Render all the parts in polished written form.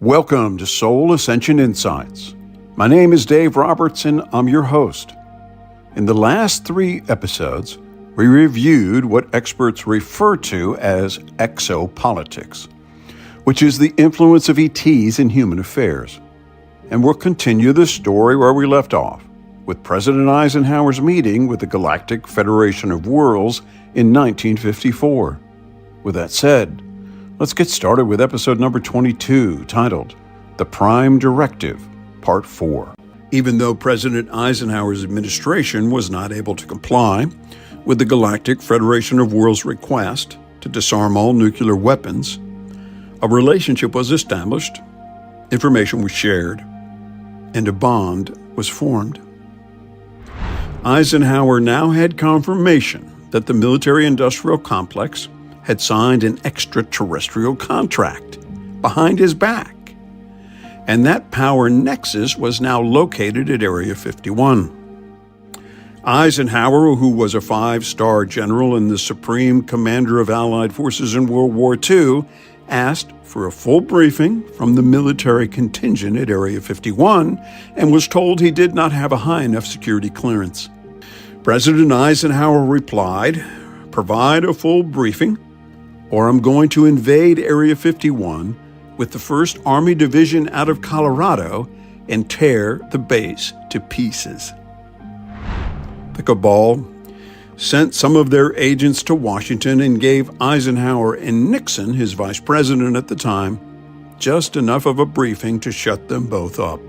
Welcome to Soul Ascension Insights. My name is Dave Roberts and I'm your host. In the last 3 episodes, we reviewed what experts refer to as exopolitics, which is the influence of ETs in human affairs. And we'll continue the story where we left off, with President Eisenhower's meeting with the Galactic Federation of Worlds in 1954. With that said, let's get started with episode number 22, titled The Prime Directive, Part 4. Even though President Eisenhower's administration was not able to comply with the Galactic Federation of Worlds' request to disarm all nuclear weapons, a relationship was established, information was shared, and a bond was formed. Eisenhower now had confirmation that the military-industrial complex had signed an extraterrestrial contract behind his back, and that power nexus was now located at Area 51. Eisenhower, who was a 5-star general and the supreme commander of Allied forces in World War II, asked for a full briefing from the military contingent at Area 51 and was told he did not have a high enough security clearance. President Eisenhower replied, "Provide a full briefing, or I'm going to invade Area 51 with the 1st Army Division out of Colorado and tear the base to pieces." The cabal sent some of their agents to Washington and gave Eisenhower and Nixon, his vice president at the time, just enough of a briefing to shut them both up.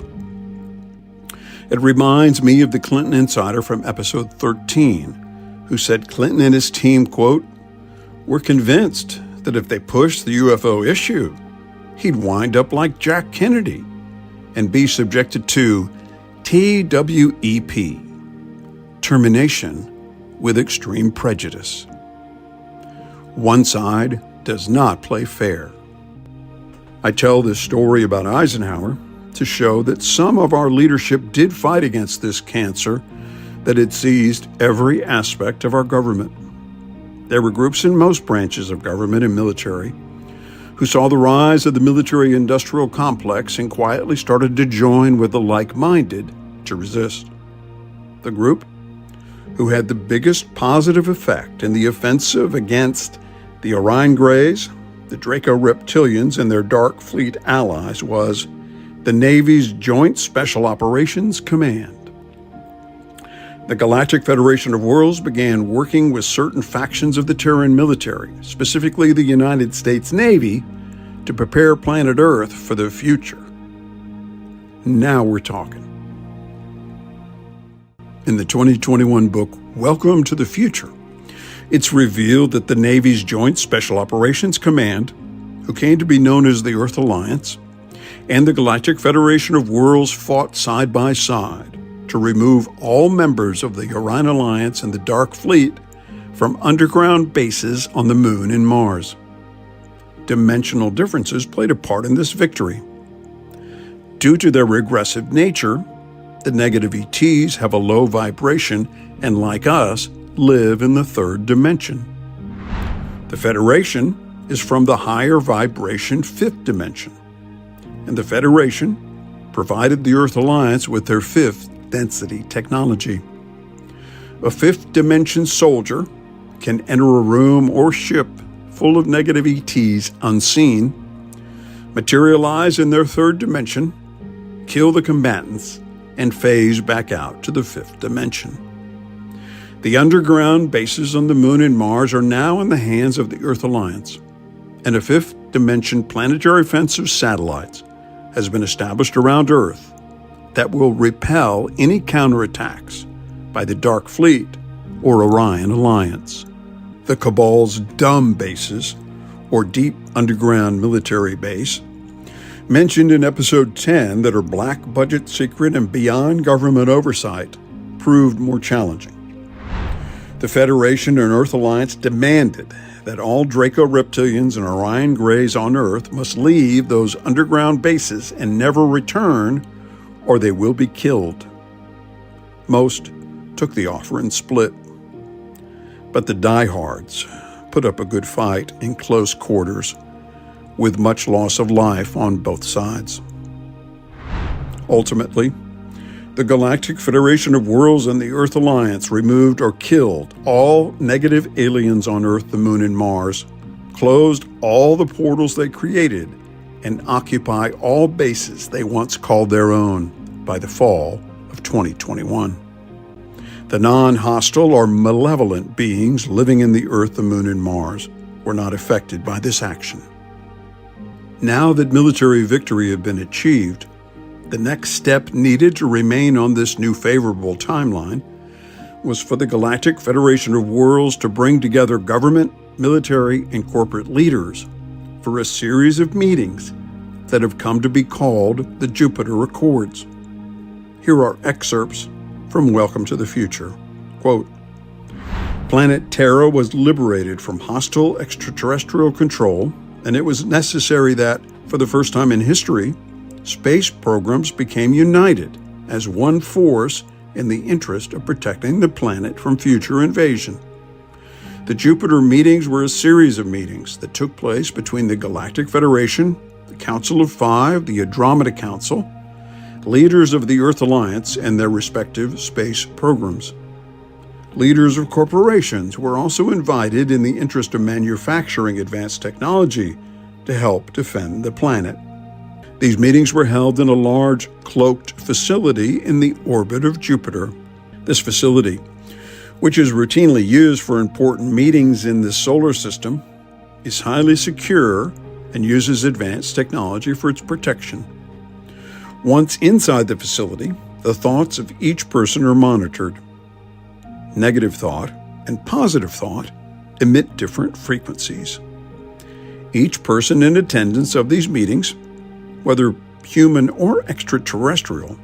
It reminds me of the Clinton insider from episode 13, who said Clinton and his team, quote, "We're convinced that if they pushed the UFO issue, he'd wind up like Jack Kennedy and be subjected to TWEP, termination with extreme prejudice. One side does not play fair." I tell this story about Eisenhower to show that some of our leadership did fight against this cancer that had seized every aspect of our government. There were groups in most branches of government and military who saw the rise of the military-industrial complex and quietly started to join with the like-minded to resist. The group who had the biggest positive effect in the offensive against the Orion Greys, the Draco Reptilians, and their Dark Fleet allies was the Navy's Joint Special Operations Command. The Galactic Federation of Worlds began working with certain factions of the Terran military, specifically the United States Navy, to prepare planet Earth for the future. Now we're talking. In the 2021 book, Welcome to the Future, it's revealed that the Navy's Joint Special Operations Command, who came to be known as the Earth Alliance, and the Galactic Federation of Worlds fought side by side to remove all members of the Orion Alliance and the Dark Fleet from underground bases on the Moon and Mars. Dimensional differences played a part in this victory. Due to their regressive nature, the negative ETs have a low vibration and, like us, live in the 3rd dimension. The Federation is from the higher vibration 5th dimension, and the Federation provided the Earth Alliance with their 5th density technology. A 5th dimension soldier can enter a room or ship full of negative ETs unseen, materialize in their 3rd dimension, kill the combatants, and phase back out to the 5th dimension. The underground bases on the Moon and Mars are now in the hands of the Earth Alliance, and a 5th dimension planetary fence of satellites has been established around Earth that will repel any counterattacks by the Dark Fleet or Orion Alliance. The Cabal's dumb bases, or deep underground military base, mentioned in episode 10 that are black budget secret and beyond government oversight, proved more challenging. The Federation and Earth Alliance demanded that all Draco Reptilians and Orion Greys on Earth must leave those underground bases and never return, or they will be killed. Most took the offer and split. But the diehards put up a good fight in close quarters, with much loss of life on both sides. Ultimately, the Galactic Federation of Worlds and the Earth Alliance removed or killed all negative aliens on Earth, the Moon, and Mars, closed all the portals they created, and occupy all bases they once called their own by the fall of 2021. The non-hostile or malevolent beings living in the Earth, the Moon, and Mars were not affected by this action. Now that military victory had been achieved, the next step needed to remain on this new favorable timeline was for the Galactic Federation of Worlds to bring together government, military, and corporate leaders for a series of meetings that have come to be called the Jupiter Accords. Here are excerpts from Welcome to the Future. Quote, "Planet Terra was liberated from hostile extraterrestrial control, and it was necessary that, for the first time in history, space programs became united as one force in the interest of protecting the planet from future invasion. The Jupiter meetings were a series of meetings that took place between the Galactic Federation, the Council of Five, the Andromeda Council, leaders of the Earth Alliance, and their respective space programs. Leaders of corporations were also invited in the interest of manufacturing advanced technology to help defend the planet. These meetings were held in a large, cloaked facility in the orbit of Jupiter. This facility, which is routinely used for important meetings in the solar system, is highly secure and uses advanced technology for its protection. Once inside the facility, the thoughts of each person are monitored. Negative thought and positive thought emit different frequencies. Each person in attendance of these meetings, whether human or extraterrestrial,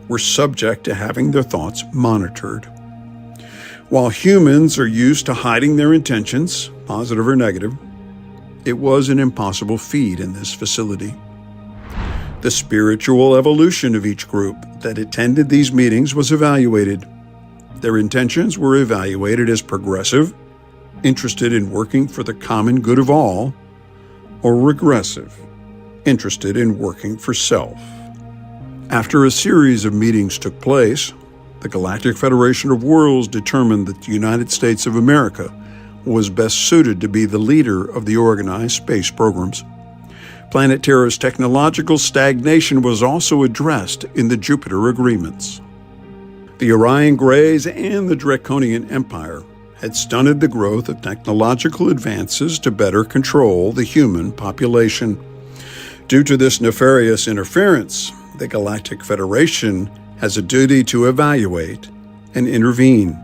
were subject to having their thoughts monitored. While humans are used to hiding their intentions, positive or negative, it was an impossible feat in this facility. The spiritual evolution of each group that attended these meetings was evaluated. Their intentions were evaluated as progressive, interested in working for the common good of all, or regressive, interested in working for self. After a series of meetings took place, the Galactic Federation of Worlds determined that the United States of America was best suited to be the leader of the organized space programs. Planet Terra's technological stagnation was also addressed in the Jupiter agreements. The Orion Greys and the Draconian Empire had stunted the growth of technological advances to better control the human population. Due to this nefarious interference, the Galactic Federation has a duty to evaluate and intervene.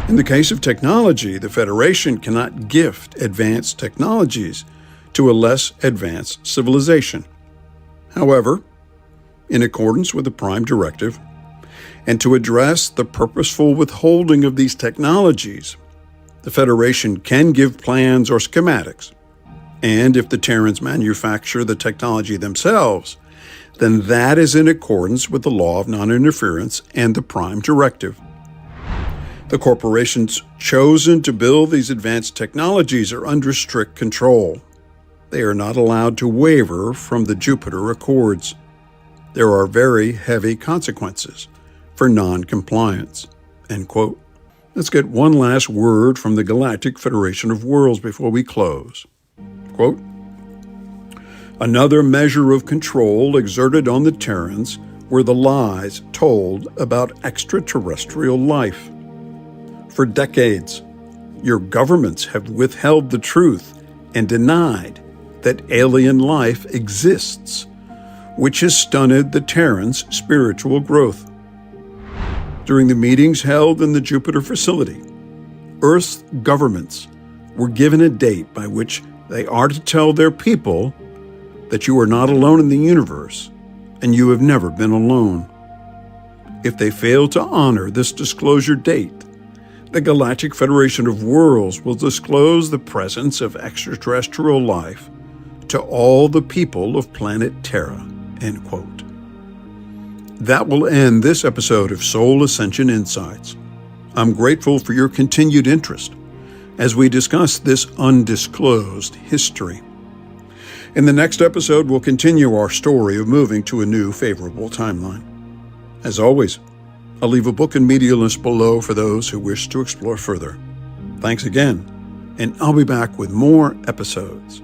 In the case of technology, the Federation cannot gift advanced technologies to a less advanced civilization. However, in accordance with the Prime Directive, and to address the purposeful withholding of these technologies, the Federation can give plans or schematics, and if the Terrans manufacture the technology themselves, then that is in accordance with the law of non-interference and the Prime Directive. The corporations chosen to build these advanced technologies are under strict control. They are not allowed to waver from the Jupiter Accords. There are very heavy consequences for non-compliance." End quote. Let's get one last word from the Galactic Federation of Worlds before we close. Quote, "Another measure of control exerted on the Terrans were the lies told about extraterrestrial life. For decades, your governments have withheld the truth and denied that alien life exists, which has stunted the Terrans' spiritual growth. During the meetings held in the Jupiter facility, Earth's governments were given a date by which they are to tell their people that you are not alone in the universe and you have never been alone. If they fail to honor this disclosure date, the Galactic Federation of Worlds will disclose the presence of extraterrestrial life to all the people of planet Terra." End quote. That will end this episode of Soul Ascension Insights. I'm grateful for your continued interest as we discuss this undisclosed history. In the next episode, we'll continue our story of moving to a new favorable timeline. As always, I'll leave a book and media list below for those who wish to explore further. Thanks again, and I'll be back with more episodes.